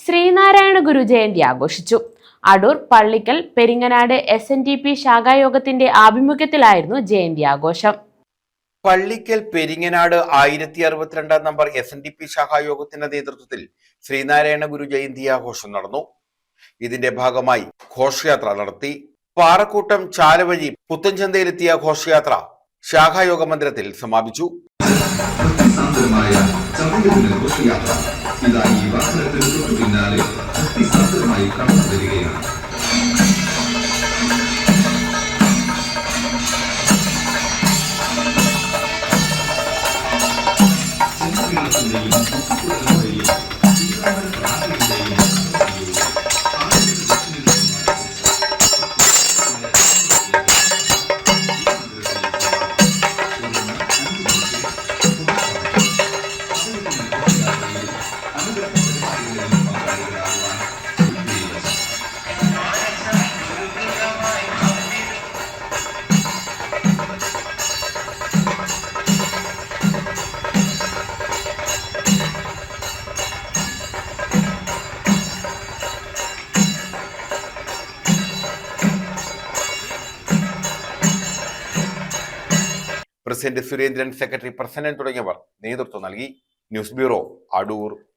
ശ്രീനാരായണ ഗുരു ജയന്തി ആഘോഷിച്ചു. അടൂർ പള്ളിക്കൽ പെരിങ്ങനാട് SNDP ശാഖായോഗത്തിന്റെ ആഭിമുഖ്യത്തിലായിരുന്നു ജയന്തി ആഘോഷം. Pallikkal Peringanad 1062 number SNDP ശാഖായോഗത്തിന്റെ നേതൃത്വത്തിൽ ശ്രീനാരായണ ഗുരു ജയന്തി ആഘോഷം നടന്നു. ഇതിന്റെ ഭാഗമായി ഘോഷയാത്ര നടത്തി. പാറക്കൂട്ടം ചാലവഴി പുത്തൻചന്തയിലെത്തിയ ഘോഷയാത്ര ശാഖായോഗ മന്ദിരത്തിൽ സമാപിച്ചു. പ്രസിഡന്റ് സുരേന്ദ്രൻ, സെക്രട്ടറി പ്രസന്നൻ തുടങ്ങിയവർ നേതൃത്വം നൽകി. News bureau, Adoor.